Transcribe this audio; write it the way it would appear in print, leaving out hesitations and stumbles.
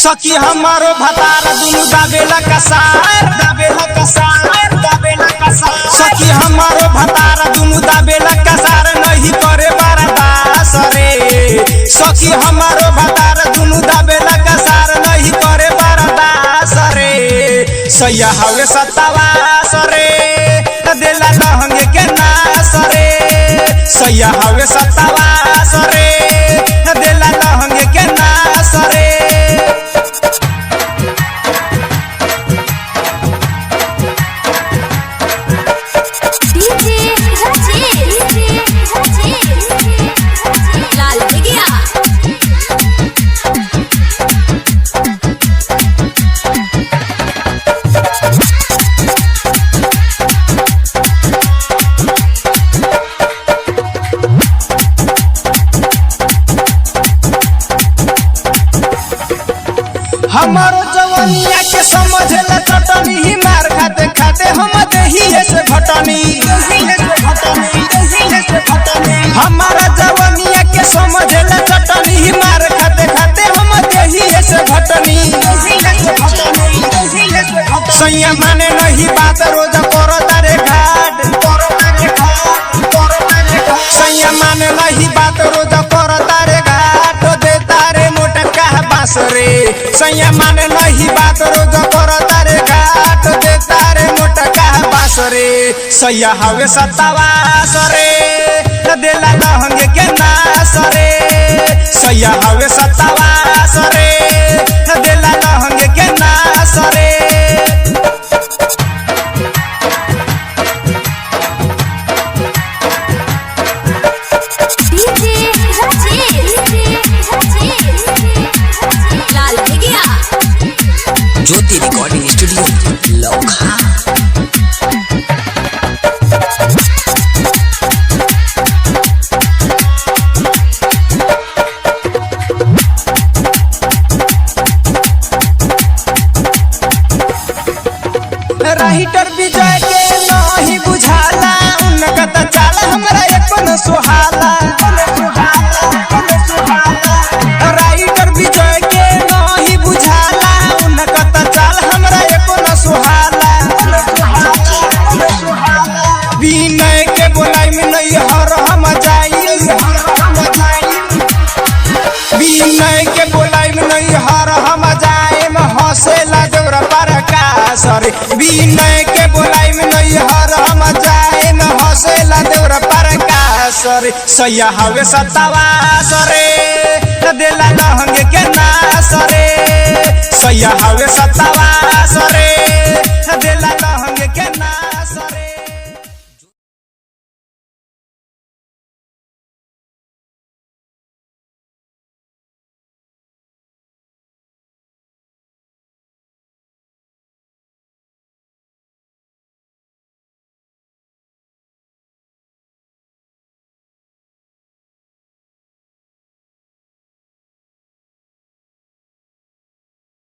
सखी हमारो भतार दुनु दाबेला कसार सखी हमारो भतार दुनु दाबेला कसार नहीं करे बर्दाश्त रे। सखी हमारो भतार दुनु दाबेला कसार नहीं करे बर्दाश्त रे। सैया हवे सत्तावास रे देला लहंगे के नास रे। सैया हवे सत्तावास रे देला लहंगे के नास रे। हमारो जवानिया के समझला चटनी ही मार खाते खाते हम देही से घटनी। हमारा जवानिया के समझला चटनी ही मार खाते खाते हम देही से घटनी। सैया माने नहीं बात रोज करो तारे घाट सैया माने नहीं बात रोज करो तारे घाट दे तारे मोटका बास रे। सैया माने नहीं बात रोज करो तारे घाट दे तारे मोटका बास रे। सैया हवे सत्तावास रे देला लहंगे के नास रे। सैया हवे सत्तावास रे देला लहंगे के नास रे। ज्योति रिकॉर्डिंग स्टूडियो लोखा। राइटर विजय के नहीं बुझाला उनका त चाल हमरा अपन सुहाला। राइटर विजय के नहीं बुझाला उनका त चाल हमरा अपन सुहाला। विनय के बोलाई में नहीं हर हम जाई विनय के बोलाई में नहीं हर हम जाए में हंसेला जोरा प्रकाश रे। विनय के बोलाई में नहीं हर हम जाए में हंसेला जोरा प्रकाश रे। सैया हवे सत्तावास रे देला लहंगे के नास रे। सैया हवे सत्तावास रे देला